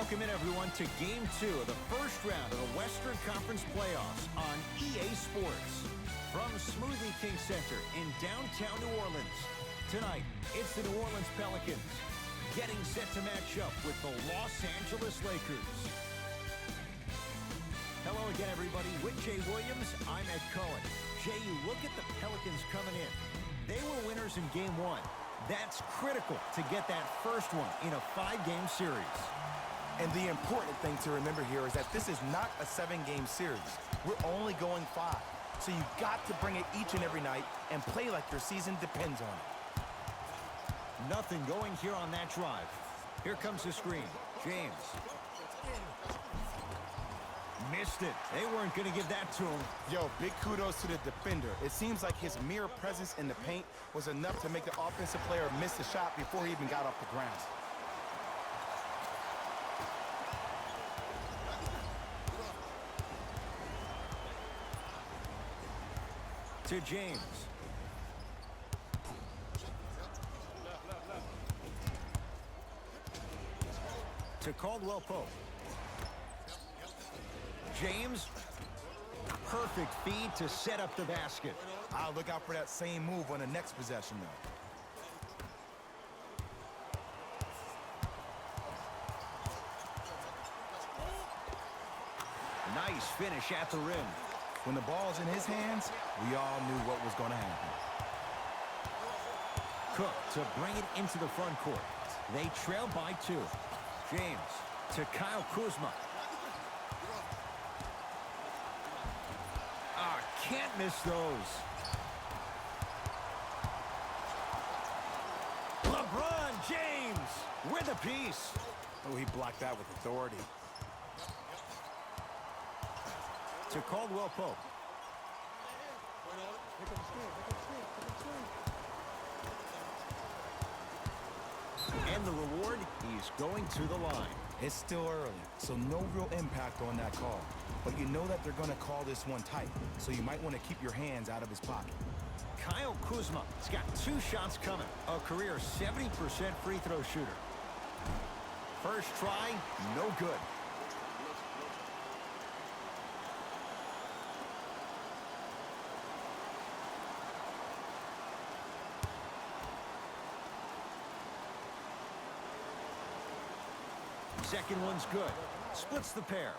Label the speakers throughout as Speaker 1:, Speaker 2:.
Speaker 1: Welcome in, everyone, to Game 2 of the first round of the Western Conference playoffs on EA Sports. From Smoothie King Center in downtown New Orleans, tonight it's the New Orleans Pelicans getting set to match up with the Los Angeles Lakers. Hello again, everybody. With Jay Williams, I'm Ed Cohen. Jay, you look at the Pelicans coming in. They were winners in Game 1. That's critical to get that first one in a 5-game series.
Speaker 2: And the important thing to remember here is that this is not a 7-game series. We're only going 5. So you've got to bring it each and every night and play like your season depends on it.
Speaker 1: Nothing going here on that drive. Here comes the screen. James. Missed it. They weren't going to give that to him.
Speaker 2: Yo, big kudos to the defender. It seems like his mere presence in the paint was enough to make the offensive player miss the shot before he even got off the ground.
Speaker 1: To James. To Caldwell Pope. James. Perfect feed to set up the basket.
Speaker 2: I'll look out for that same move on the next possession, though.
Speaker 1: Nice finish at the rim.
Speaker 2: When the ball's in his hands, we all knew what was going to happen.
Speaker 1: Cook to bring it into the front court. They trail by 2. James to Kyle Kuzma. Can't miss those. LeBron James with a piece.
Speaker 2: Oh, he blocked that with authority.
Speaker 1: To Caldwell Pope. And the reward, he's going to the line.
Speaker 2: It's still early, so no real impact on that call. But you know that they're going to call this one tight, so you might want to keep your hands out of his pocket.
Speaker 1: Kyle Kuzma has got 2 shots coming. A career 70% free throw shooter. First try, no good. Second one's good. Splits the pair.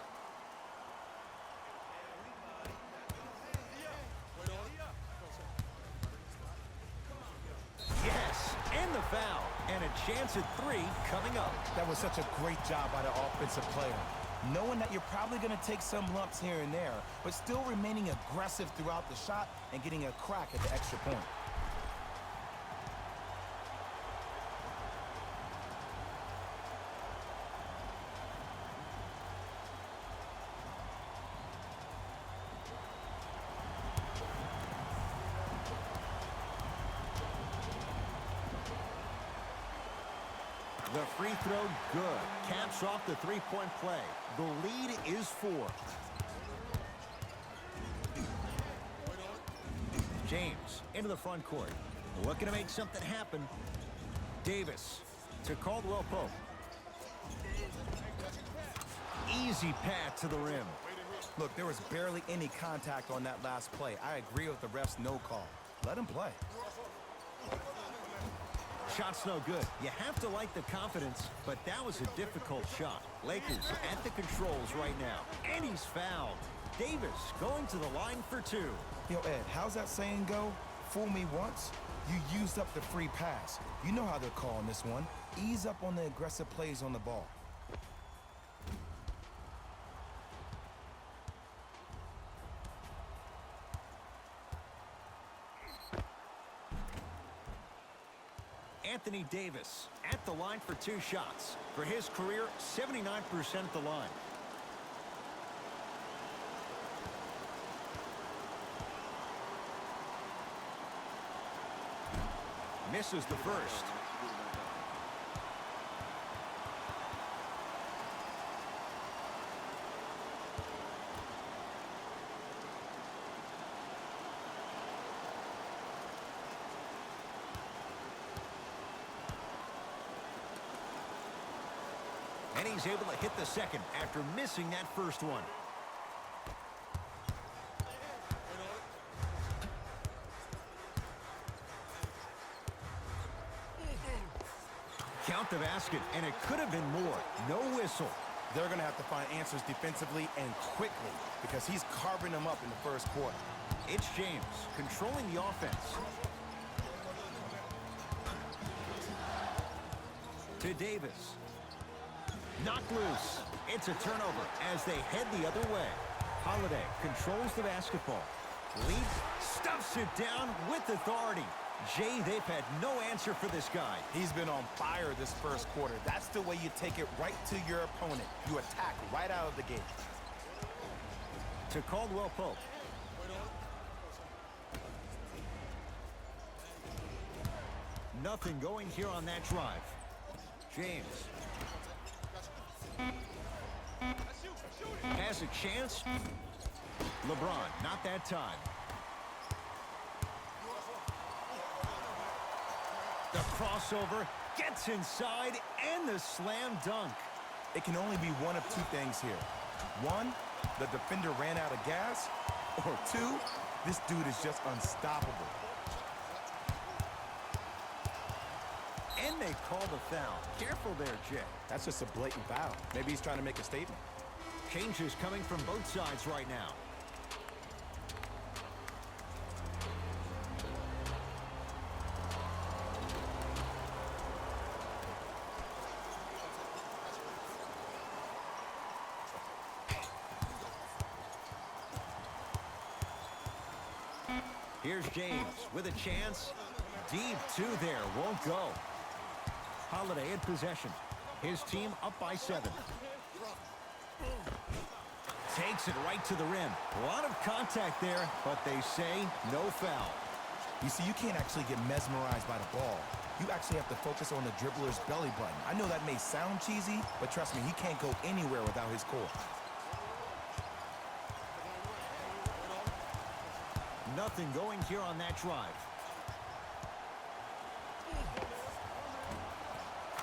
Speaker 1: Yes, and the foul. And a chance at 3 coming up.
Speaker 2: That was such a great job by the offensive player. Knowing that you're probably going to take some lumps here and there, but still remaining aggressive throughout the shot and getting a crack at the extra point.
Speaker 1: The free throw, good. Caps off the 3-point play. The lead is 4. James into the front court. Looking to make something happen. Davis to Caldwell Pope. Easy path to the rim.
Speaker 2: Look, there was barely any contact on that last play. I agree with the ref's no call. Let him play.
Speaker 1: Shot's no good. You have to like the confidence, but that was a difficult shot. Lakers at the controls right now. And he's fouled. Davis going to the line for 2.
Speaker 2: Yo, Ed, how's that saying go? Fool me once, you used up the free pass. You know how they're calling this one. Ease up on the aggressive plays on the ball.
Speaker 1: Anthony Davis at the line for 2 shots. For his career, 79% at the line. Misses the first. And he's able to hit the second after missing that first one. Count the basket, and it could have been more. No whistle.
Speaker 2: They're going to have to find answers defensively and quickly because he's carving them up in the first quarter.
Speaker 1: It's James controlling the offense. To Davis. Knocked loose. It's a turnover as they head the other way. Holiday controls the basketball. Leads, stuffs it down with authority. Jay, they've had no answer for this guy.
Speaker 2: He's been on fire this first quarter. That's the way you take it right to your opponent. You attack right out of the gate.
Speaker 1: To Caldwell Pope. Nothing going here on that drive. James. Has a chance. LeBron, not that time. The crossover gets inside and the slam dunk.
Speaker 2: It can only be one of two things here. One, the defender ran out of gas. Or two, this dude is just unstoppable.
Speaker 1: And they call the foul. Careful there, Jay.
Speaker 2: That's just a blatant foul. Maybe he's trying to make a statement.
Speaker 1: Changes coming from both sides right now. Here's James with a chance. Deep two there, won't go. Holiday in possession. His team up by 7. Takes it right to the rim. A lot of contact there, but they say no foul.
Speaker 2: You see, you can't actually get mesmerized by the ball. You actually have to focus on the dribbler's belly button. I know that may sound cheesy, but trust me, he can't go anywhere without his core.
Speaker 1: Nothing going here on that drive.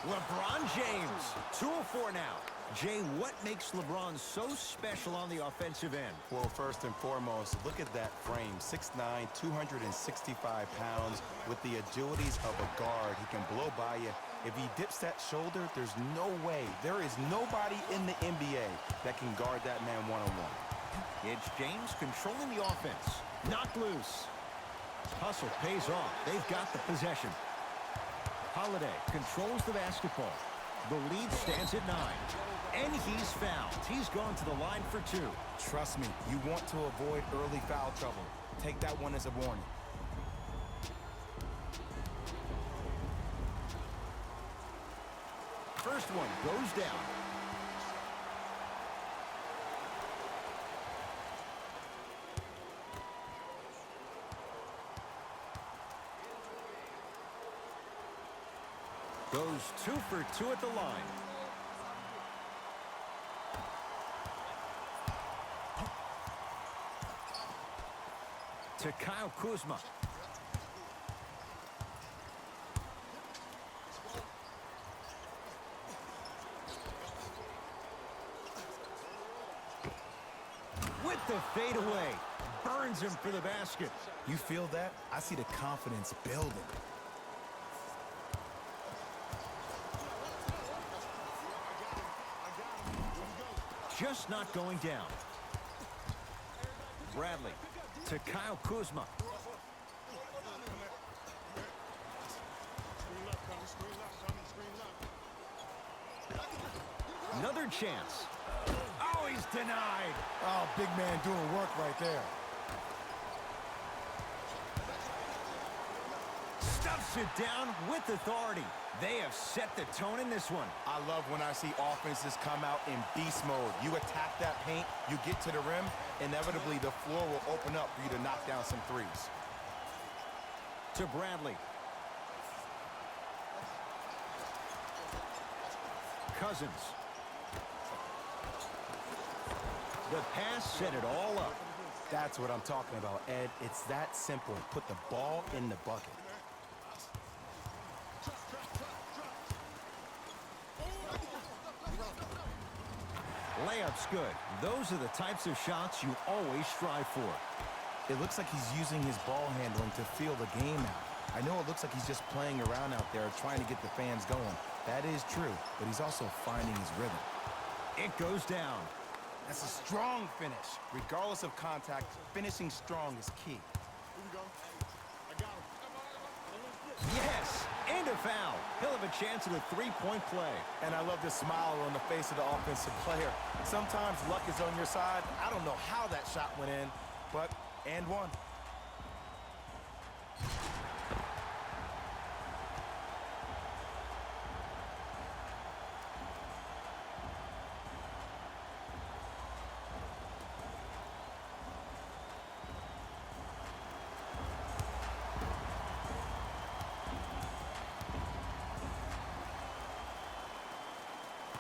Speaker 1: LeBron James, 2 of 4 now. Jay, what makes LeBron so special on the offensive end?
Speaker 2: Well, first and foremost, look at that frame. 6'9", 265 pounds with the agilities of a guard. He can blow by you. If he dips that shoulder, there's no way. There is nobody in the NBA that can guard that man one-on-one.
Speaker 1: It's James controlling the offense. Knocked loose. Hustle pays off. They've got the possession. Holiday controls the basketball. The lead stands at 9. And he's fouled. He's gone to the line for 2.
Speaker 2: Trust me, you want to avoid early foul trouble. Take that one as a warning.
Speaker 1: First one goes down. Goes 2 for 2 at the line. To Kyle Kuzma. With the fadeaway. Burns him for the basket.
Speaker 2: You feel that? I see the confidence building.
Speaker 1: Just not going down. Bradley to Kyle Kuzma. Another chance. Oh, he's denied.
Speaker 2: Oh, big man doing work right there.
Speaker 1: Stuffs it down with authority. They have set the tone in this one.
Speaker 2: I love when I see offenses come out in beast mode. You attack that paint, you get to the rim, inevitably the floor will open up for you to knock down some threes.
Speaker 1: To Bradley. Cousins. The pass set it all up.
Speaker 2: That's what I'm talking about, Ed. It's that simple. Put the ball in the bucket.
Speaker 1: layup's good. Those are the types of shots you always strive for.
Speaker 2: It looks like he's using his ball handling to feel the game out. I know it looks like he's just playing around out there trying to get the fans going. That is true, but he's also finding his rhythm.
Speaker 1: It goes down.
Speaker 2: That's a strong finish. Regardless of contact, finishing strong is key.
Speaker 1: Yes, and a foul. He'll have a chance at a three-point play.
Speaker 2: And I love the smile on the face of the offensive player. Sometimes luck is on your side. I don't know how that shot went in, but and one.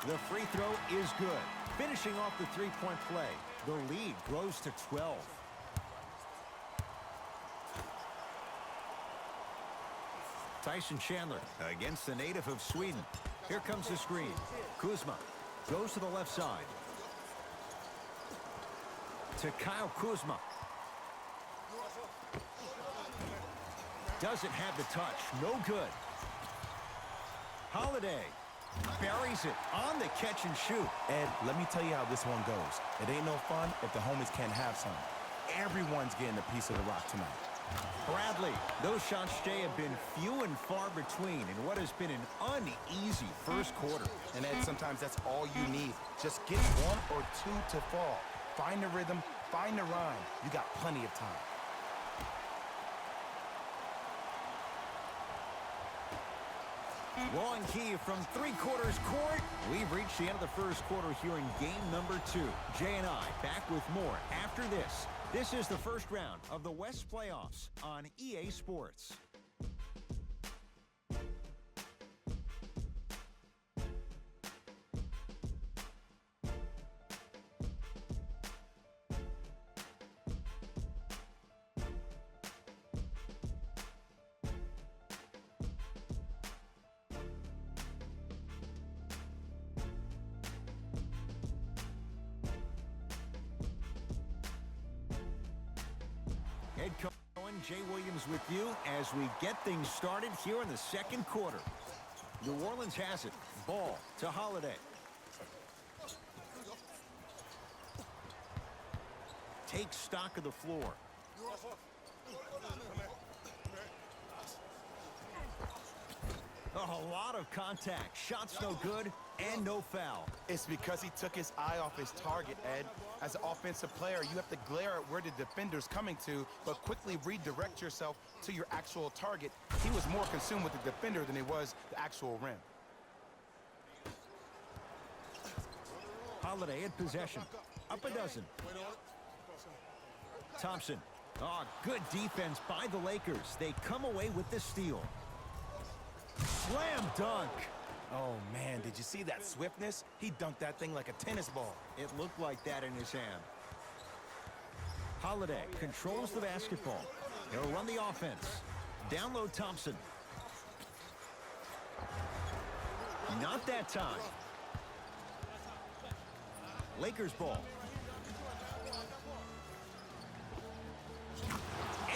Speaker 1: The free throw is good. Finishing off the three-point play. The lead grows to 12. Tyson Chandler against the native of Sweden. Here comes the screen. Kuzma goes to the left side. To Kyle Kuzma. Doesn't have the touch. No good. Holiday buries it on the catch and shoot.
Speaker 2: Ed, let me tell you how this one goes. It ain't no fun if the homies can't have some. Everyone's getting a piece of the rock tonight.
Speaker 1: Bradley, those shots, Jay, have been few and far between in what has been an uneasy first quarter.
Speaker 2: And Ed, sometimes that's all you need. Just get one or two to fall. Find the rhythm, find the rhyme. You got plenty of time.
Speaker 1: Long key from three-quarters court. We've reached the end of the first quarter here in game number 2. Jay and I back with more after this. This is the first round of the West playoffs on EA Sports. Head coach Jay Williams with you as we get things started here in the second quarter. New Orleans has it. Ball to Holiday. Takes stock of the floor. A lot of contact. Shots no good and no foul.
Speaker 2: It's because he took his eye off his target, Ed. As an offensive player, you have to glare at where the defender's coming to, but quickly redirect yourself to your actual target. He was more consumed with the defender than he was the actual rim.
Speaker 1: Holiday in possession. Up a dozen. Thompson. Oh, good defense by the Lakers. They come away with the steal. Slam dunk.
Speaker 2: Oh, man, did you see that swiftness? He dunked that thing like a tennis ball.
Speaker 1: It looked like that in his hand. Holiday controls the basketball. He'll run the offense. Down low Thompson. Not that time. Lakers ball.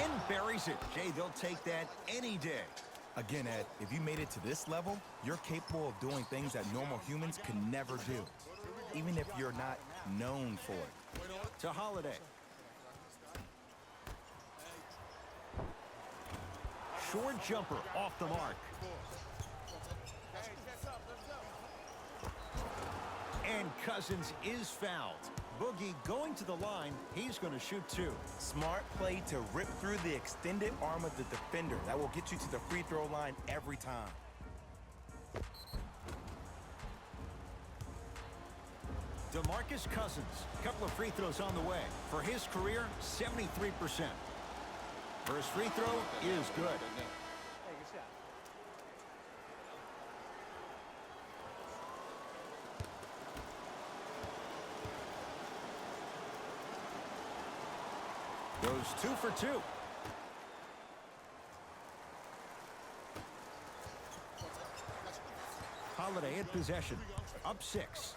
Speaker 1: And buries it. Jay, they'll take that any day.
Speaker 2: Again, Ed, if you made it to this level, you're capable of doing things that normal humans can never do, even if you're not known for it.
Speaker 1: To Holiday. Short jumper off the mark. And Cousins is fouled. Boogie going to the line. He's going to shoot 2.
Speaker 2: Smart play to rip through the extended arm of the defender. That will get you to the free throw line every time.
Speaker 1: DeMarcus Cousins, couple of free throws on the way. For his career, 73%. First free throw is good. Goes 2 for 2. Holiday in possession. Up 6.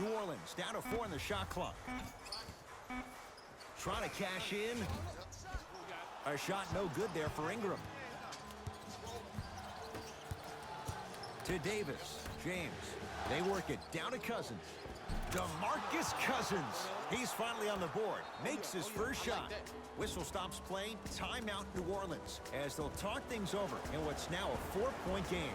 Speaker 1: New Orleans down to 4 in the shot clock. Trying to cash in. A shot no good there for Ingram. To Davis. James. They work it down to Cousins. DeMarcus Cousins. He's finally on the board. Makes his first shot. Whistle stops play. Timeout New Orleans as they'll talk things over in what's now a 4-point game.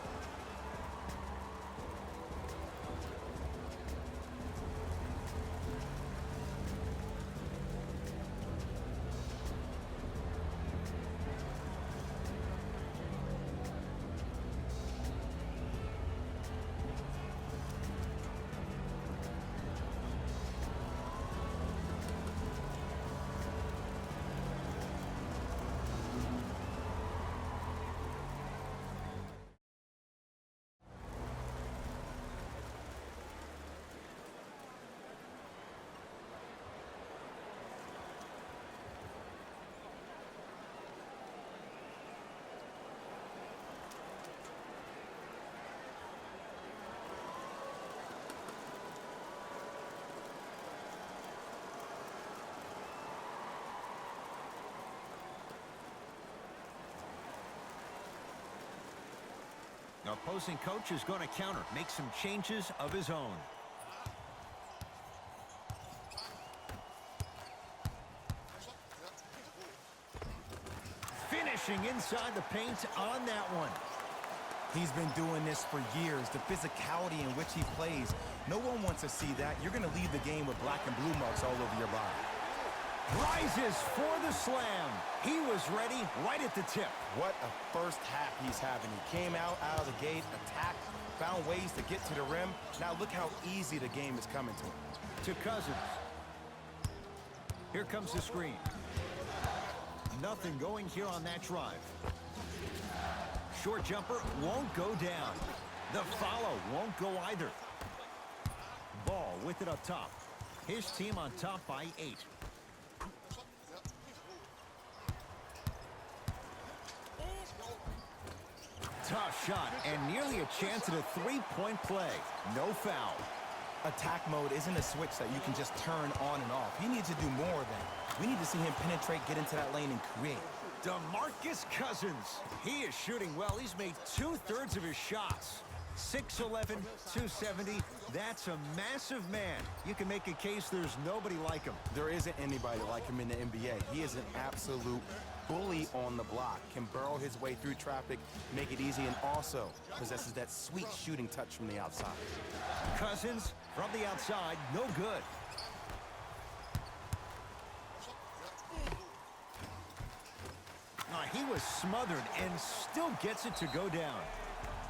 Speaker 1: The opposing coach is going to counter, make some changes of his own. Finishing inside the paint on that one.
Speaker 2: He's been doing this for years. The physicality in which he plays, no one wants to see that. You're going to leave the game with black and blue marks all over your body.
Speaker 1: Rises for the slam. He was ready right at the tip.
Speaker 2: What a first half he's having. He came out of the gate, attacked, found ways to get to the rim. Now look how easy the game is coming to him.
Speaker 1: To Cousins. Here comes the screen. Nothing going here on that drive. Short jumper won't go down. The follow won't go either. Ball with it up top. His team on top by 8. Tough shot and nearly a chance at a three-point play. No foul.
Speaker 2: Attack mode isn't a switch that you can just turn on and off. He needs to do more of that. We need to see him penetrate, get into that lane, and create.
Speaker 1: DeMarcus Cousins. He is shooting well. He's made 2/3 of his shots. 6'11", 270. That's a massive man. You can make a case there's nobody like him.
Speaker 2: There isn't anybody like him in the NBA. He is an absolute bully on the block. Can burrow his way through traffic, make it easy, and also possesses that sweet shooting touch from the outside.
Speaker 1: Cousins from the outside, no good. He was smothered and still gets it to go down.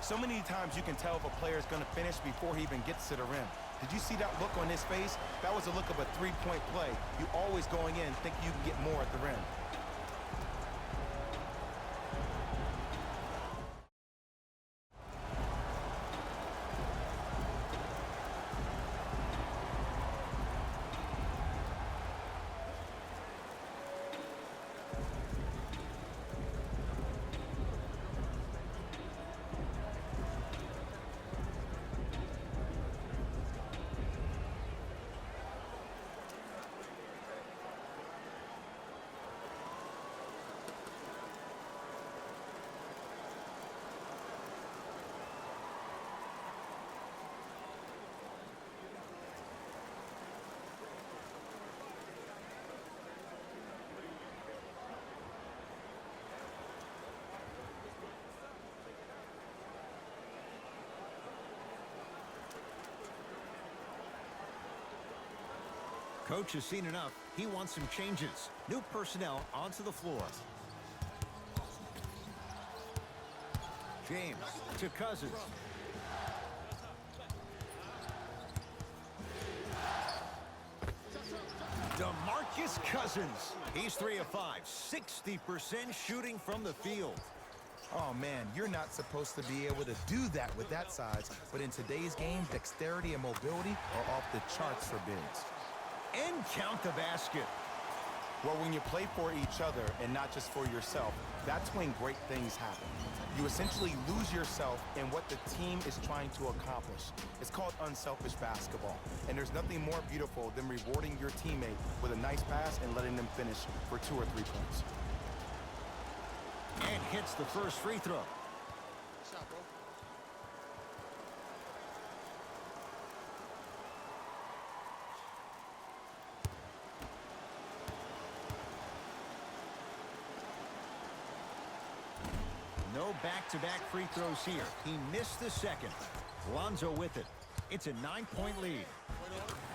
Speaker 2: So many times you can tell if a player is going to finish before he even gets to the rim. Did you see that look on his face? That was a look of a three-point play. You always going in think you can get more at the rim.
Speaker 1: Coach has seen enough. He wants some changes. New personnel onto the floor. James to Cousins. DeMarcus Cousins. He's 3 of 5. 60% shooting from the field.
Speaker 2: Oh, man, you're not supposed to be able to do that with that size. But in today's game, dexterity and mobility are off the charts for bigs.
Speaker 1: And count the basket.
Speaker 2: Well, when you play for each other and not just for yourself, that's when great things happen. You essentially lose yourself in what the team is trying to accomplish. It's called unselfish basketball. And there's nothing more beautiful than rewarding your teammate with a nice pass and letting them finish for 2 or 3 points.
Speaker 1: And hits the first free throw.
Speaker 3: Shot, bro.
Speaker 1: No back-to-back free throws here. He missed the second. Lonzo with it. It's a 9-point lead.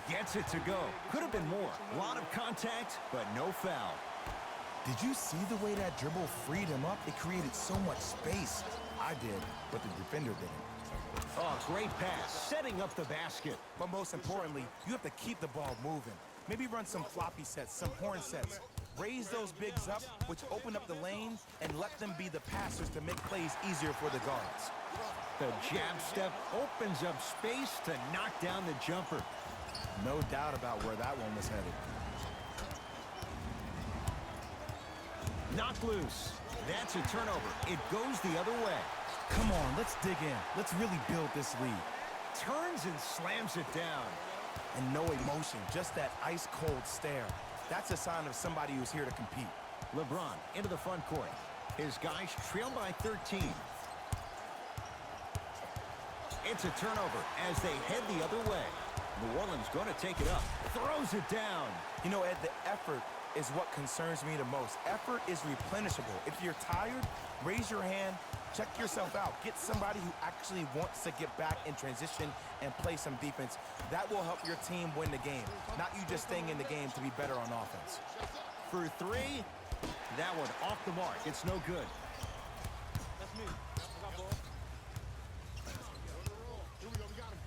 Speaker 1: Gets it to go. Could have been more. A lot of contact, but no foul.
Speaker 2: Did you see the way that dribble freed him up? It created so much space. I did, but the defender didn't.
Speaker 1: Oh, great pass. Setting up the basket.
Speaker 2: But most importantly, you have to keep the ball moving. Maybe run some floppy sets, some horn sets. Raise those bigs up, which open up the lane, and let them be the passers to make plays easier for the guards.
Speaker 1: The jab step opens up space to knock down the jumper.
Speaker 2: No doubt about where that one was headed.
Speaker 1: Knocked loose. That's a turnover. It goes the other way.
Speaker 2: Come on, let's dig in. Let's really build this lead.
Speaker 1: Turns and slams it down.
Speaker 2: And no emotion, just that ice-cold stare. That's a sign of somebody who's here to compete.
Speaker 1: LeBron into the front court. His guys trail by 13. It's a turnover as they head the other way. New Orleans going to take it up. Throws it down.
Speaker 2: You know, Ed, the effort is what concerns me the most. Effort is replenishable. If you're tired, raise your hand, check yourself out. Get somebody who actually wants to get back in transition and play some defense. That will help your team win the game, not you just staying in the game to be better on offense.
Speaker 1: For 3, that one off the mark. It's no good.
Speaker 3: That's me. I got ball. Here we go. We got him.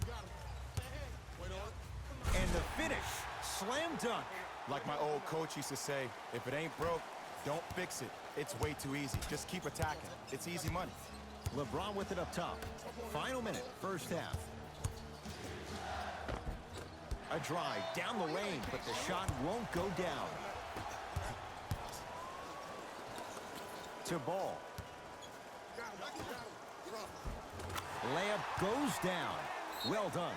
Speaker 3: Wait on it.
Speaker 1: And the finish. Slam dunk.
Speaker 2: Like my old coach used to say, if it ain't broke, don't fix it. It's way too easy. Just keep attacking. It's easy money.
Speaker 1: LeBron with it up top. Final minute, first half. A drive down the lane, but the shot won't go down. To Ball. Layup goes down. Well done.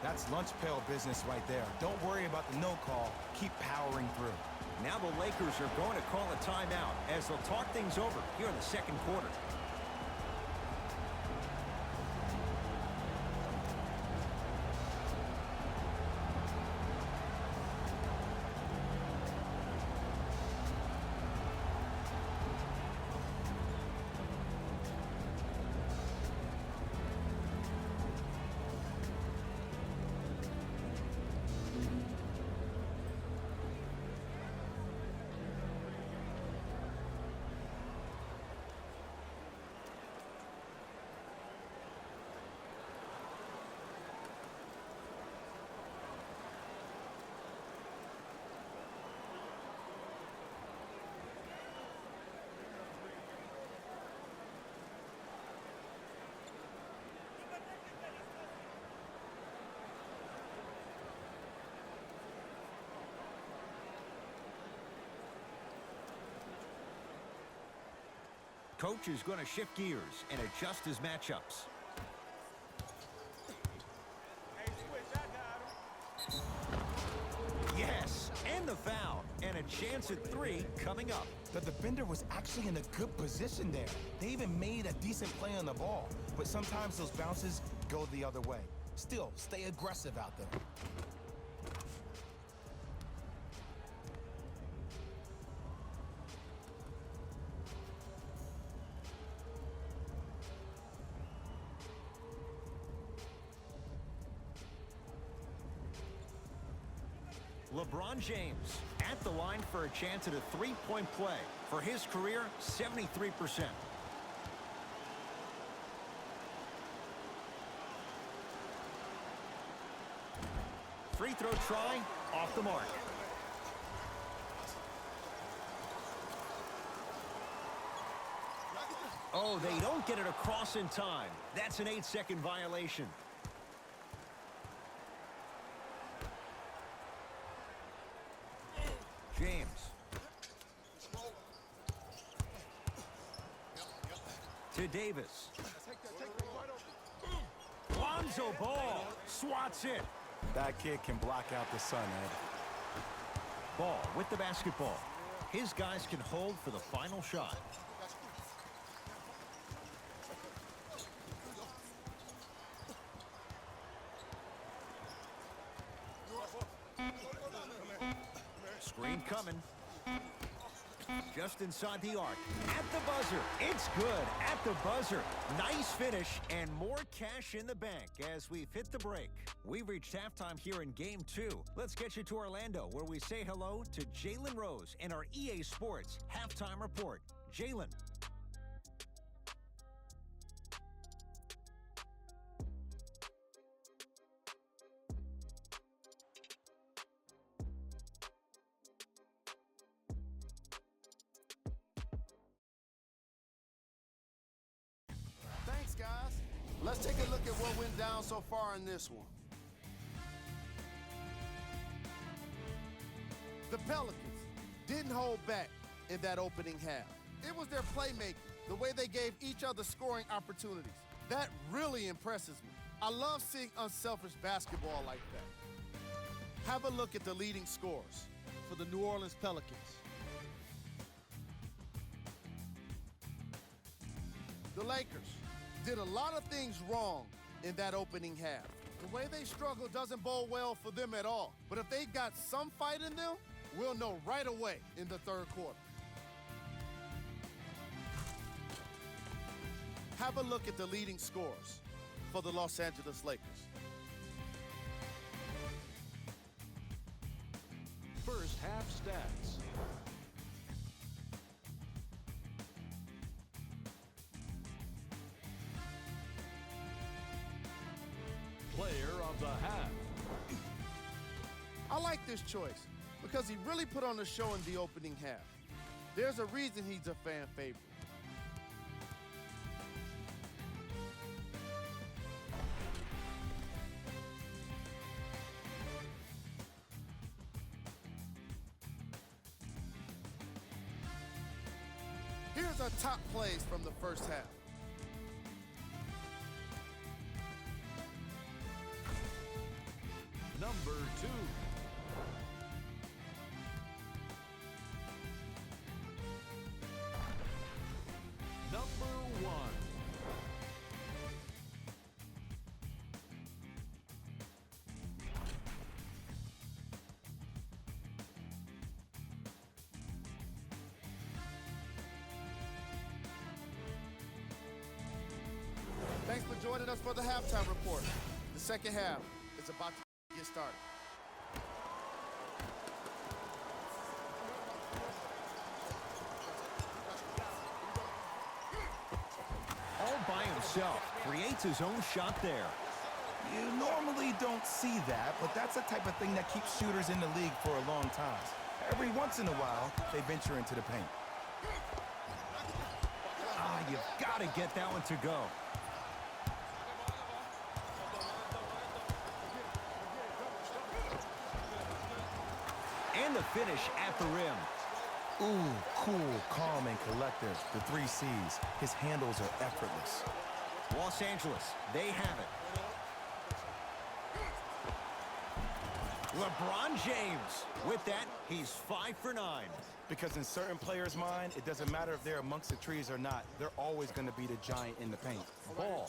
Speaker 2: That's lunch pail business right there. Don't worry about the no call. Keep powering through.
Speaker 1: Now the Lakers are going to call a timeout as they'll talk things over here in the second quarter. Coach is going to shift gears and adjust his matchups. Yes, and the foul. And a chance at 3 coming up.
Speaker 2: The defender was actually in a good position there. They even made a decent play on the ball. But sometimes those bounces go the other way. Still, stay aggressive out there.
Speaker 1: LeBron James at the line for a chance at a 3-point play. For his career, 73%. Free throw try, off the mark. Oh, they don't get it across in time. That's an 8-second violation. James. To Davis. Lonzo Ball swats it.
Speaker 2: That kid can block out the sun, Ed.
Speaker 1: Ball with the basketball. His guys can hold for the final shot. Screen coming. Just inside the arc. At the buzzer. It's good. At the buzzer. Nice finish and more cash in the bank as we've hit the break. We've reached halftime here in Game 2. Let's get you to Orlando where we say hello to Jalen Rose in our EA Sports Halftime Report. Jalen.
Speaker 3: Thanks, guys. Let's take a look at what went down so far in this one. The Pelicans didn't hold back in that opening half. It was their playmaking, the way they gave each other scoring opportunities. That really impresses me. I love seeing unselfish basketball like that. Have a look at the leading scorers for the New Orleans Pelicans. The Lakers did a lot of things wrong in that opening half. The way they struggle doesn't bode well for them at all. But if they got some fight in them, we'll know right away in the third quarter. Have a look at the leading scorers for the Los Angeles Lakers.
Speaker 4: First half stats. Player of the half.
Speaker 3: I like this choice because he really put on a show in the opening half. There's a reason he's a fan favorite. Here's our top plays from the first half.
Speaker 4: Number 2. Number 1.
Speaker 3: Thanks for joining us for the halftime report. The second half is about to get started.
Speaker 1: All by himself. Creates his own shot there.
Speaker 2: You normally don't see that, but that's the type of thing that keeps shooters in the league for a long time. Every once in a while, they venture into the paint.
Speaker 1: Ah, you've got to get that one to go. And the finish at the rim.
Speaker 2: Ooh, cool, calm, and collective. The 3 C's. His handles are effortless.
Speaker 1: Los Angeles, they have it. LeBron James. With that, he's 5 for 9.
Speaker 2: Because in certain players' mind, it doesn't matter if they're amongst the trees or not. They're always going to be the giant in the paint.
Speaker 1: Ball.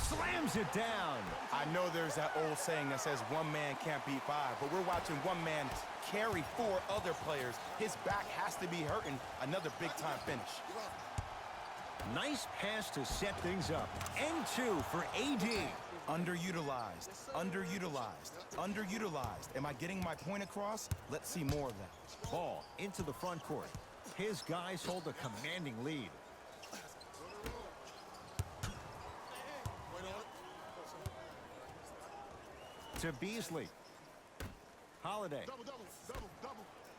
Speaker 1: Slams it down.
Speaker 2: I know there's that old saying that says one man can't beat 5, but we're watching one man carry 4 other players. His back has to be hurting. Another big-time finish.
Speaker 1: Nice pass to set things up. And 2 for AD.
Speaker 2: Underutilized, underutilized, underutilized. Am I getting my point across? Let's see more of that.
Speaker 1: Ball into the front court. His guys hold a commanding lead. To Beasley. Holiday.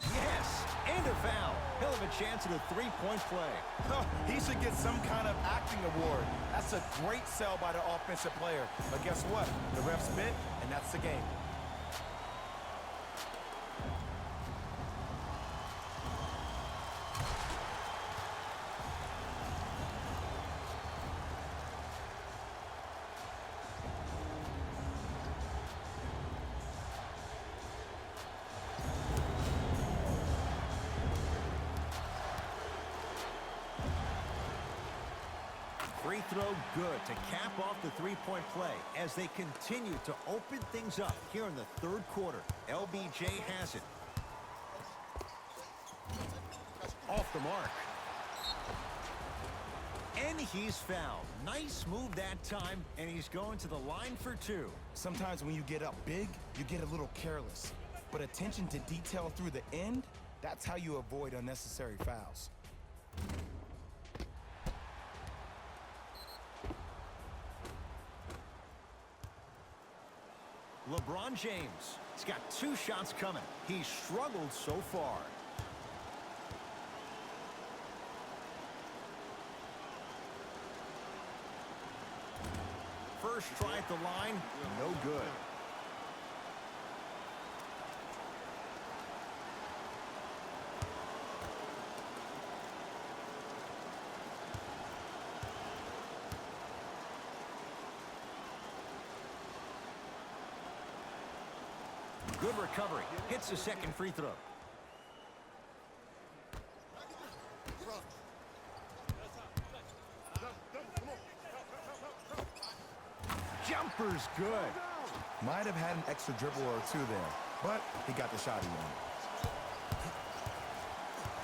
Speaker 1: Yes, and a foul. He'll have a chance at a 3-point play.
Speaker 2: Oh, he should get some kind of acting award. That's a great sell by the offensive player. But guess what? The ref spit, and that's the game.
Speaker 1: Free throw good to cap off the three-point play as they continue to open things up here in the third quarter. LBJ has it. Off the mark. And he's fouled. Nice move that time, and he's going to the line for two.
Speaker 2: Sometimes when you get up big, you get a little careless. But attention to detail through the end, that's how you avoid unnecessary fouls.
Speaker 1: LeBron James. He's got 2 shots coming. He's struggled so far. First try at the line, no good. Good recovery. Hits the second free throw. Jumper's good.
Speaker 2: Might have had an extra dribble or two there, but he got the shot he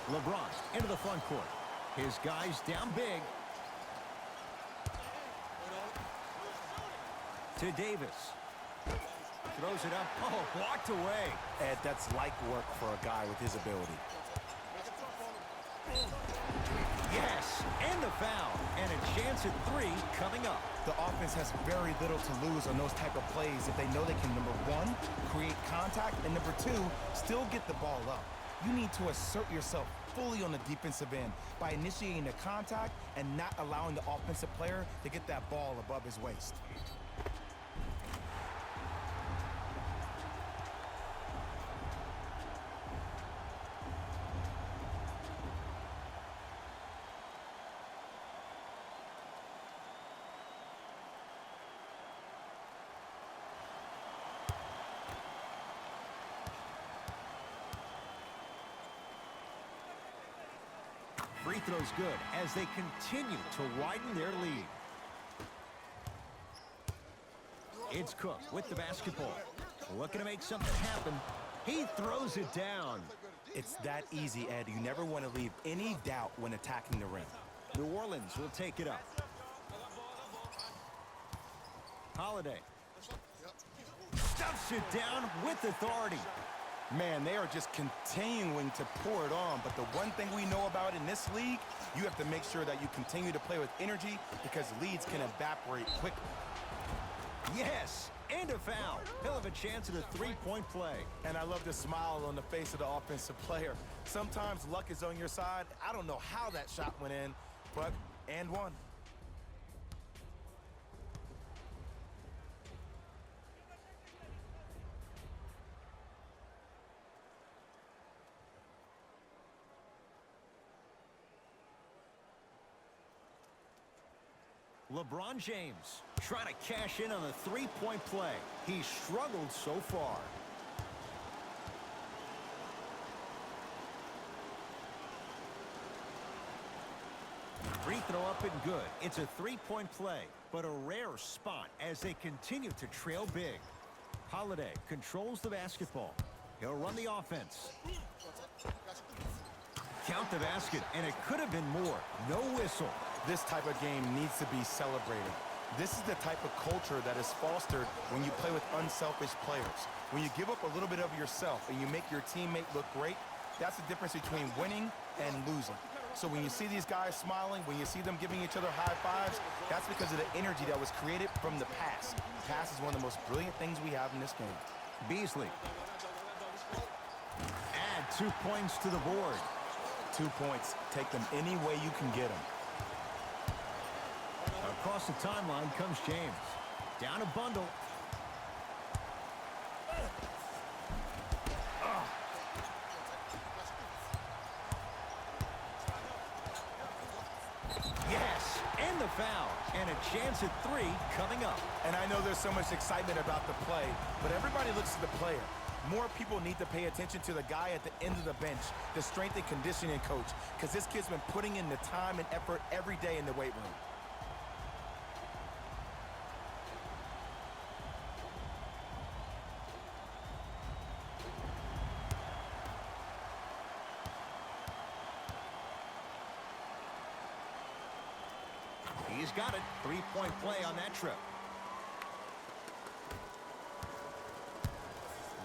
Speaker 2: wanted.
Speaker 1: LeBron into the front court. His guys down big. To Davis. Throws it up. Oh, blocked away.
Speaker 2: Ed, that's like work for a guy with his ability.
Speaker 1: Yes, and the foul. And a chance at 3 coming up.
Speaker 2: The offense has very little to lose on those type of plays if they know they can, number 1, create contact, and number 2, still get the ball up. You need to assert yourself fully on the defensive end by initiating the contact and not allowing the offensive player to get that ball above his waist.
Speaker 1: Free throw's good as they continue to widen their lead. It's Cook with the basketball. Looking to make something happen. He throws it down.
Speaker 2: It's that easy, Ed. You never want to leave any doubt when attacking the rim.
Speaker 1: New Orleans will take it up. Holiday. Stuffs it down with authority.
Speaker 2: Man, they are just continuing to pour it on. But the one thing we know about in this league, you have to make sure that you continue to play with energy because leads can evaporate quickly.
Speaker 1: Yes, and a foul. He'll have a chance at a 3-point play.
Speaker 2: And I love the smile on the face of the offensive player. Sometimes luck is on your side. I don't know how that shot went in, but and one.
Speaker 1: LeBron James trying to cash in on a 3-point play. He's struggled so far. Free throw up and good. It's a 3-point play, but a rare spot as they continue to trail big. Holiday controls the basketball. He'll run the offense. Count the basket, and it could have been more. No whistle.
Speaker 2: This type of game needs to be celebrated. This is the type of culture that is fostered when you play with unselfish players. When you give up a little bit of yourself and you make your teammate look great, that's the difference between winning and losing. So when you see these guys smiling, when you see them giving each other high fives, that's because of the energy that was created from the pass. Pass is one of the most brilliant things we have in this game.
Speaker 1: Beasley. Add 2 points to the board.
Speaker 2: 2 points. Take them any way you can get them.
Speaker 1: Across the timeline comes James. Down a bundle. Yes, and the foul. And a chance at 3 coming up.
Speaker 2: And I know there's so much excitement about the play, but everybody looks at the player. More people need to pay attention to the guy at the end of the bench, the strength and conditioning coach, because this kid's been putting in the time and effort every day in the weight room.
Speaker 1: He's got it. Three-point play on that trip.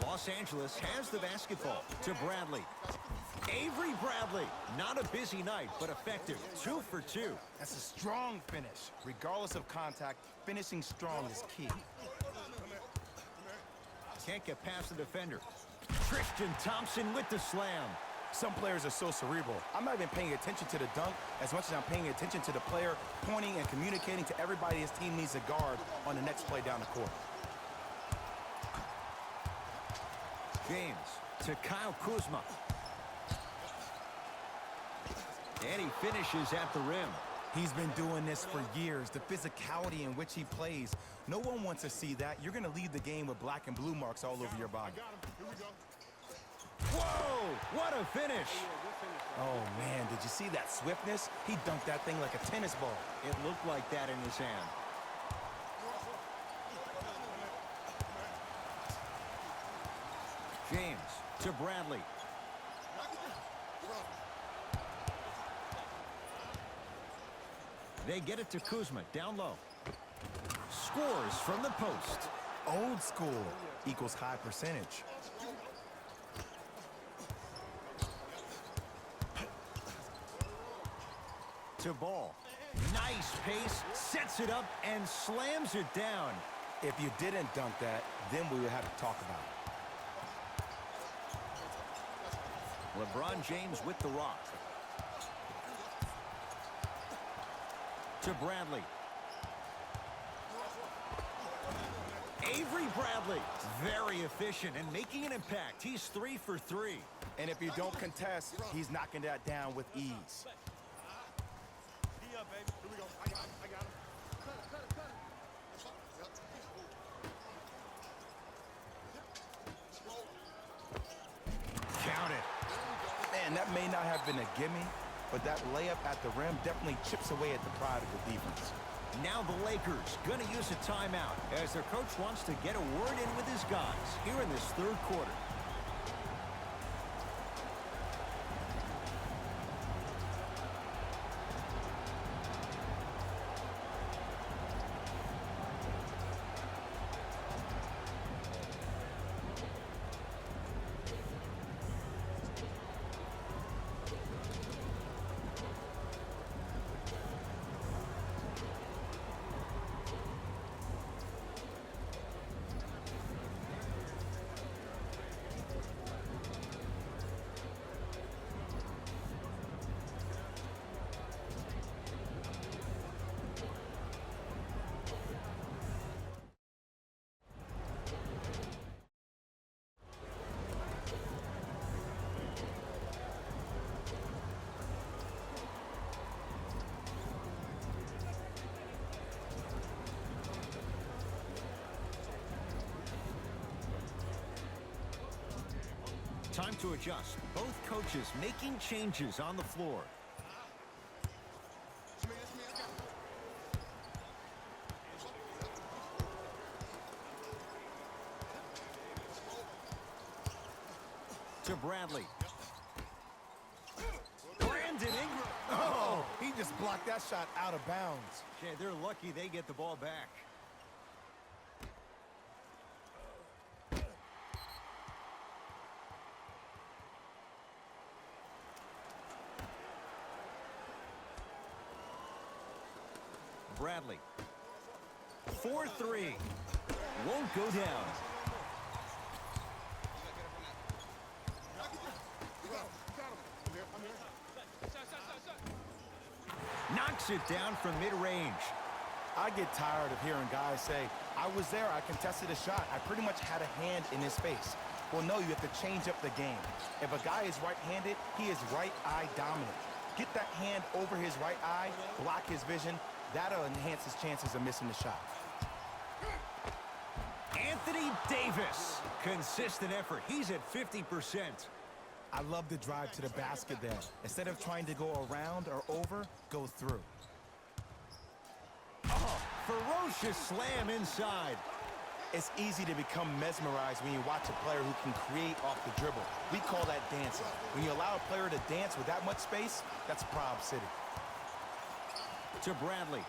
Speaker 1: Los Angeles has the basketball to Bradley. Avery Bradley, not a busy night, but effective. 2 for 2.
Speaker 2: That's a strong finish. Regardless of contact, finishing strong is key.
Speaker 1: Can't get past the defender. Tristan Thompson with the slam.
Speaker 2: Some players are so cerebral. I'm not even paying attention to the dunk as much as I'm paying attention to the player pointing and communicating to everybody his team needs a guard on the next play down the court.
Speaker 1: James to Kyle Kuzma. And he finishes at the rim.
Speaker 2: He's been doing this for years. The physicality in which he plays. No one wants to see that. You're going to leave the game with black and blue marks all over your body.
Speaker 1: Whoa, what a finish.
Speaker 2: Oh, man, did you see that swiftness? He dunked that thing like a tennis ball.
Speaker 1: It looked like that in his hand. James to Bradley. They get it to Kuzma, down low. Scores from the post.
Speaker 2: Old school equals high percentage.
Speaker 1: To Ball. Nice pace, sets it up, and slams it down.
Speaker 2: If you didn't dunk that, then we would have to talk about it.
Speaker 1: LeBron James with the rock. To Bradley. Avery Bradley, very efficient and making an impact. He's 3 for 3.
Speaker 2: And if you don't contest, he's knocking that down with ease.
Speaker 1: Count it.
Speaker 2: Man, that may not have been a gimme, but that layup at the rim definitely chips away at the pride of the defense.
Speaker 1: Now the Lakers going to use a timeout as their coach wants to get a word in with his guys here in this third quarter. Time to adjust. Both coaches making changes on the floor. To Bradley. Brandon Ingram.
Speaker 2: Oh, he just blocked that shot out of bounds.
Speaker 1: Yeah, they're lucky they get the ball back. Bradley. 4-3. Won't go down. Knocks it down from mid-range.
Speaker 2: I get tired of hearing guys say, I was there, I contested a shot, I pretty much had a hand in his face. Well, no, you have to change up the game. If a guy is right-handed, he is right eye dominant. Get that hand over his right eye, block his vision. That'll enhance his chances of missing the shot.
Speaker 1: Anthony Davis. Consistent effort. He's at 50%.
Speaker 2: I love the drive to the basket there. Instead of trying to go around or over, go through.
Speaker 1: Oh, ferocious slam inside.
Speaker 2: It's easy to become mesmerized when you watch a player who can create off the dribble. We call that dancing. When you allow a player to dance with that much space, that's Prob City.
Speaker 1: To Bradley.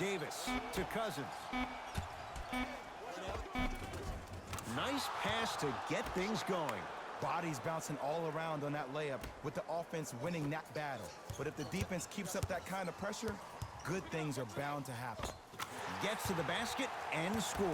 Speaker 1: Davis to Cousins. Nice pass to get things going.
Speaker 2: Bodies bouncing all around on that layup with the offense winning that battle. But if the defense keeps up that kind of pressure, good things are bound to happen.
Speaker 1: Gets to the basket and scores.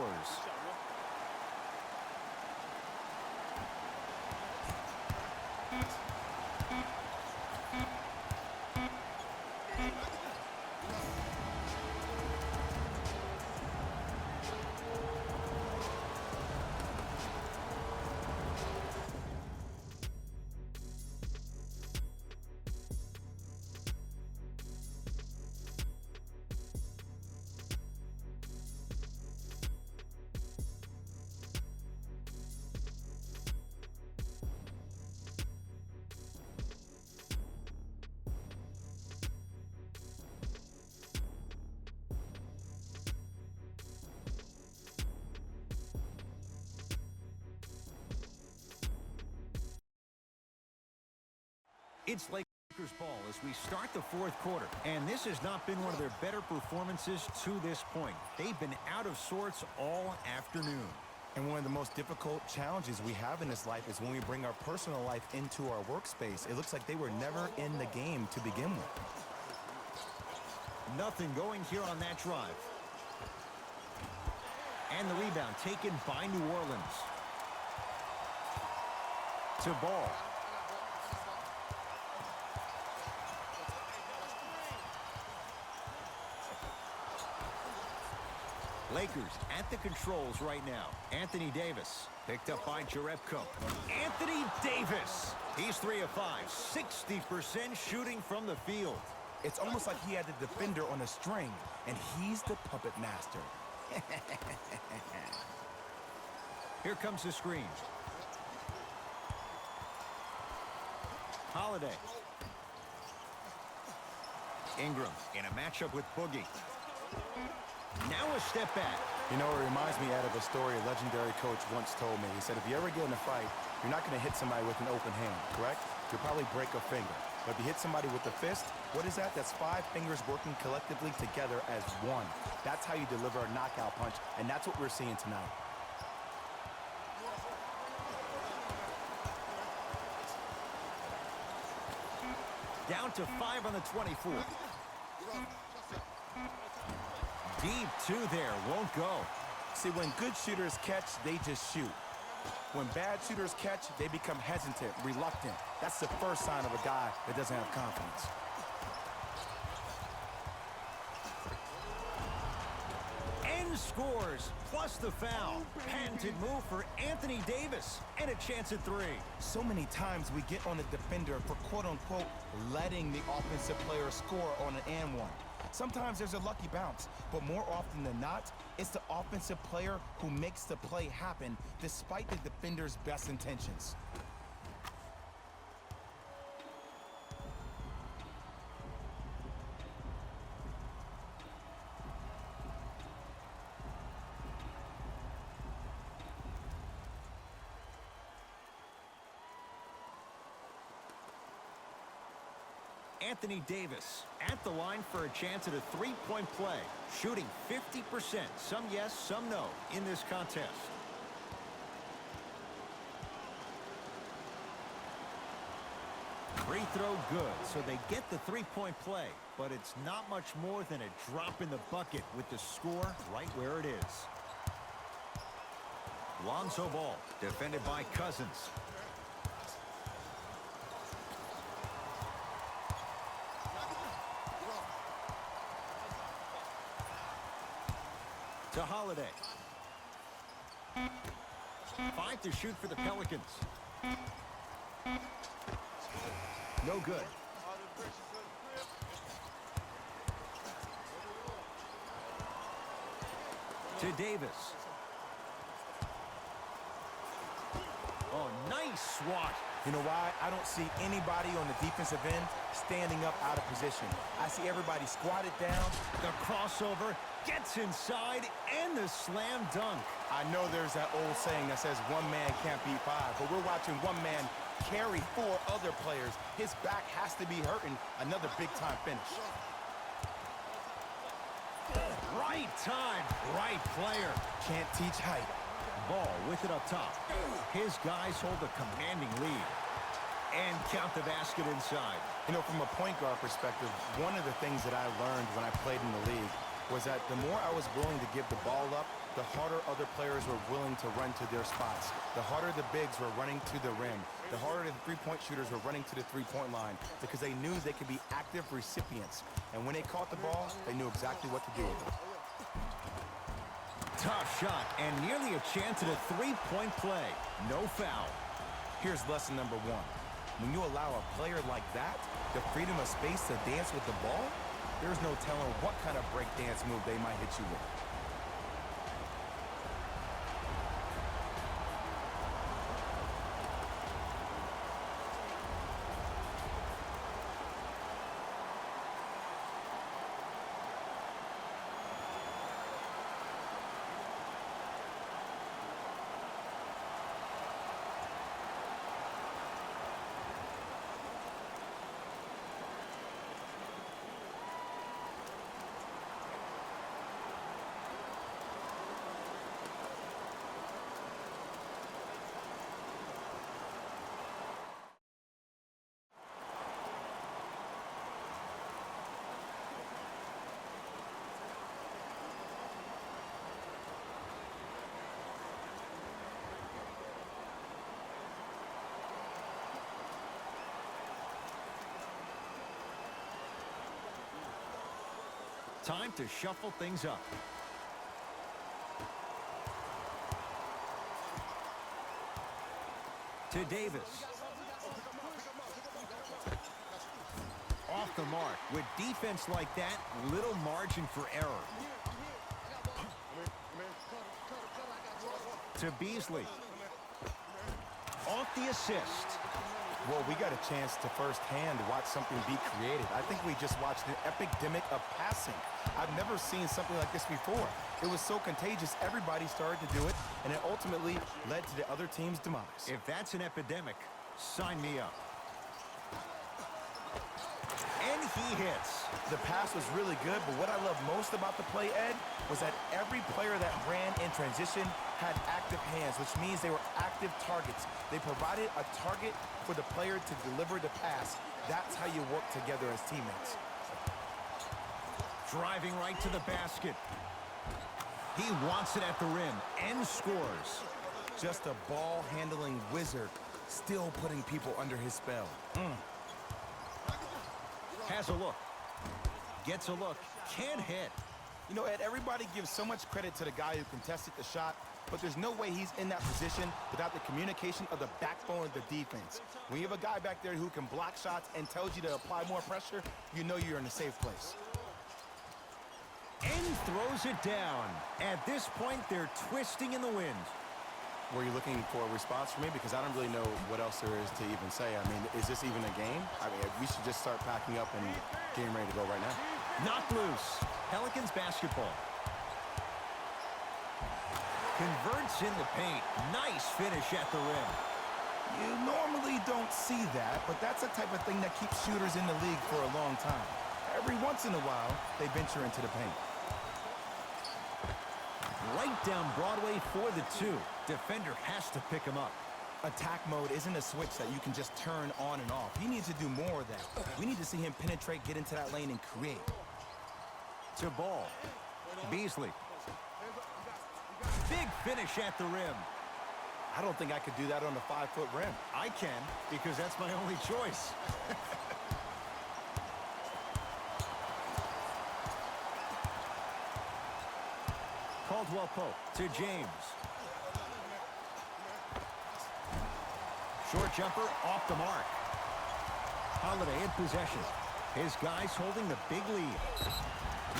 Speaker 1: It's Lakers ball as we start the fourth quarter. And this has not been one of their better performances to this point. They've been out of sorts all afternoon.
Speaker 2: And one of the most difficult challenges we have in this life is when we bring our personal life into our workspace. It looks like they were never in the game to begin with.
Speaker 1: Nothing going here on that drive. And the rebound taken by New Orleans. To Ball. Lakers at the controls right now. Anthony Davis picked up by Jerebko. Anthony Davis. He's 3 of 5. 60% shooting from the field.
Speaker 2: It's almost like he had the defender on a string, and he's the puppet master.
Speaker 1: Here comes the screen. Holiday. Ingram in a matchup with Boogie. Now a step back.
Speaker 2: You know, it reminds me out of a story a legendary coach once told me. He said, if you ever get in a fight, you're not going to hit somebody with an open hand, correct? You'll probably break a finger. But if you hit somebody with a fist, what is that? That's 5 fingers working collectively together as one. That's how you deliver a knockout punch, and that's what we're seeing tonight.
Speaker 1: Down to 5 on the 24. Deep 2 there, won't go.
Speaker 2: See, when good shooters catch, they just shoot. When bad shooters catch, they become hesitant, reluctant. That's the first sign of a guy that doesn't have confidence.
Speaker 1: And scores, plus the foul. Patented move for Anthony Davis, and a chance at 3.
Speaker 2: So many times we get on the defender for quote-unquote letting the offensive player score on an and one. Sometimes there's a lucky bounce, but more often than not, it's the offensive player who makes the play happen despite the defender's best intentions.
Speaker 1: Anthony Davis at the line for a chance at a 3-point play. Shooting 50%. Some yes, some no in this contest. Free throw good, so they get the 3-point play. But it's not much more than a drop in the bucket with the score right where it is. Lonzo Ball, defended by Cousins. To Holiday. 5 to shoot for the Pelicans. No good. To Davis. Oh, nice swat.
Speaker 2: You know why? I don't see anybody on the defensive end standing up out of position. I see everybody squatted down.
Speaker 1: The crossover gets inside and the slam dunk.
Speaker 2: I know there's that old saying that says one man can't beat 5, but we're watching one man carry 4 other players. His back has to be hurting. Another big-time finish.
Speaker 1: Right time, right player.
Speaker 2: Can't teach height.
Speaker 1: Ball with it up top. His guys hold a commanding lead. And count the basket inside.
Speaker 2: You know, from a point guard perspective, one of the things that I learned when I played in the league was that the more I was willing to give the ball up, the harder other players were willing to run to their spots. The harder the bigs were running to the rim. The harder the three-point shooters were running to the three-point line because they knew they could be active recipients. And when they caught the ball, they knew exactly what to do with it.
Speaker 1: Tough shot and nearly a chance at a three-point play. No foul.
Speaker 2: Here's lesson number one. When you allow a player like that the freedom of space to dance with the ball, there's no telling what kind of break dance move they might hit you with.
Speaker 1: Time to shuffle things up. To Davis. Off the mark. With defense like that, little margin for error. To Beasley. Off the assist.
Speaker 2: Well, we got a chance to firsthand watch something be created. I think we just watched an epidemic of passing. I've never seen something like this before. It was so contagious, everybody started to do it, and it ultimately led to the other team's demise.
Speaker 1: If that's an epidemic, sign me up. And he hits.
Speaker 2: The pass was really good, but what I love most about the play, Ed, was that every player that ran in transition had active hands, which means they were active targets. They provided a target for the player to deliver the pass. That's how you work together as teammates.
Speaker 1: Driving right to the basket. He wants it at the rim and scores.
Speaker 2: Just a ball-handling wizard, still putting people under his spell.
Speaker 1: Has a look. Gets a look. Can't hit.
Speaker 2: You know, Ed, everybody gives so much credit to the guy who contested the shot, but there's no way he's in that position without the communication of the backbone of the defense. When you have a guy back there who can block shots and tells you to apply more pressure, you know you're in a safe place.
Speaker 1: And throws it down. At this point, they're twisting in the wind.
Speaker 2: Were you looking for a response from me? Because I don't really know what else there is to even say. I mean, is this even a game? I mean, we should just start packing up and getting ready to go right now.
Speaker 1: Knocked loose. Pelicans basketball. Converts in the paint. Nice finish at the rim.
Speaker 2: You normally don't see that, but that's the type of thing that keeps shooters in the league for a long time. Every once in a while, they venture into the paint.
Speaker 1: Right down Broadway for the two. Defender has to pick him up.
Speaker 2: Attack mode isn't a switch that you can just turn on and off. He needs to do more of that. We need to see him penetrate, get into that lane, and create.
Speaker 1: To Ball. Beasley. Big finish at the rim.
Speaker 2: I don't think I could do that on a 5-foot rim.
Speaker 1: I can, because that's my only choice. Caldwell Pope to James. Short jumper off the mark. Holiday in possession. His guys holding the big lead.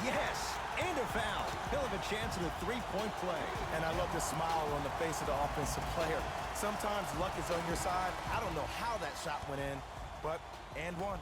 Speaker 1: Yes, and a foul. He'll have a chance at a three-point play.
Speaker 2: And I love the smile on the face of the offensive player. Sometimes luck is on your side. I don't know how that shot went in, but and one.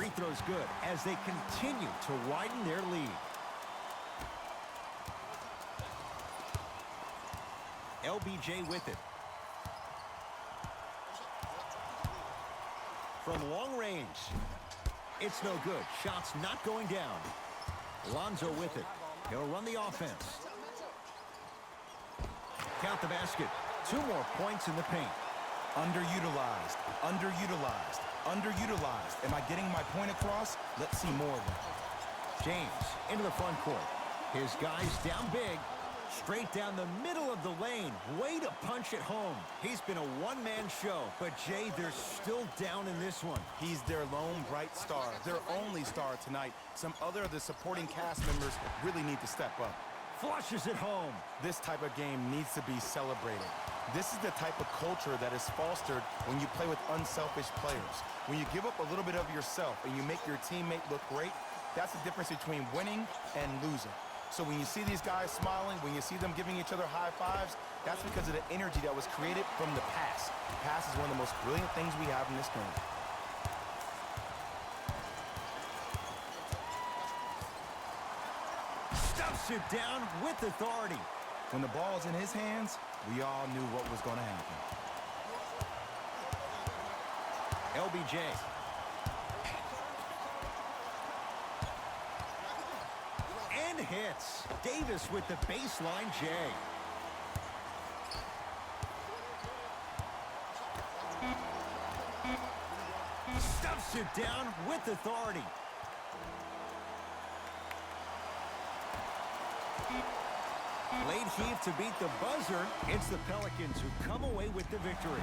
Speaker 1: free throw's good as they continue to widen their lead. LBJ with it. From long range. It's no good. Shot's not going down. Lonzo with it. He'll run the offense. Count the basket. 2 more points in the paint.
Speaker 2: Underutilized, underutilized, underutilized. Am I getting my point across? Let's see more of it.
Speaker 1: James into the front court. His guys down big. Straight down the middle of the lane. Way to punch it home. He's been a one-man show, but Jay, they're still down in this one.
Speaker 2: He's their lone bright star, their only star tonight. Some other of the supporting cast members really need to step up.
Speaker 1: Flushes it home.
Speaker 2: This type of game needs to be celebrated. This is the type of culture that is fostered when you play with unselfish players. When you give up a little bit of yourself and you make your teammate look great, that's the difference between winning and losing. So when you see these guys smiling, when you see them giving each other high fives, that's because of the energy that was created from the pass. The pass is one of the most brilliant things we have in this game.
Speaker 1: Stuffs it down with authority.
Speaker 2: When the ball is in his hands, we all knew what was going to happen.
Speaker 1: LBJ. And hits. Davis with the baseline J. Stuffs it down with authority. Late heave to beat the buzzer. It's the Pelicans who come away with the victory.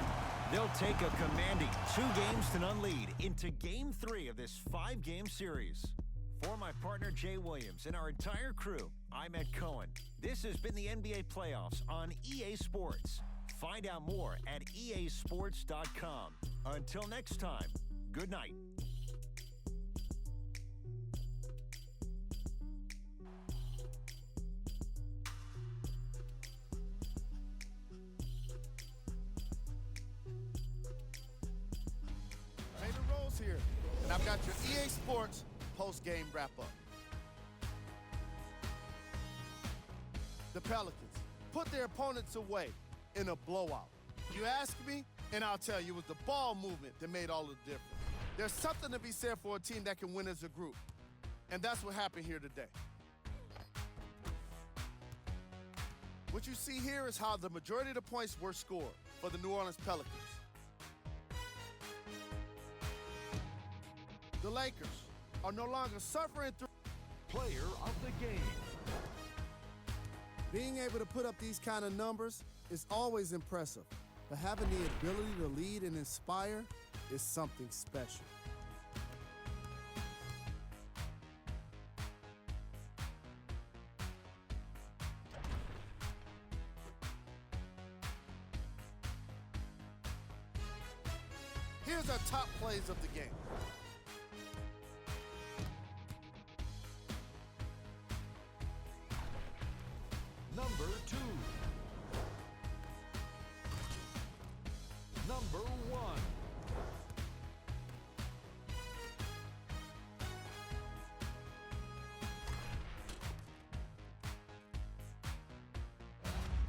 Speaker 1: They'll take a commanding 2-0 lead into Game 3 of this 5-game series. For my partner Jay Williams and our entire crew, I'm Ed Cohen. This has been the NBA Playoffs on EA Sports. Find out more at easports.com. Until next time, good night.
Speaker 3: Raymond Rose here, and I've got your EA Sports post-game wrap-up. The Pelicans put their opponents away in a blowout. You ask me, and I'll tell you, it was the ball movement that made all the difference. There's something to be said for a team that can win as a group, and that's what happened here today. What you see here is how the majority of the points were scored for the New Orleans Pelicans. The Lakers are no longer suffering through
Speaker 4: Player of the game.
Speaker 3: being able to put up these kind of numbers is always impressive, but having the ability to lead and inspire is something special. Here's our top plays of the game.
Speaker 4: Number 2. Number 1.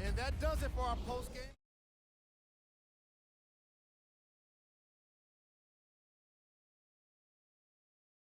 Speaker 3: And that does it for our post game.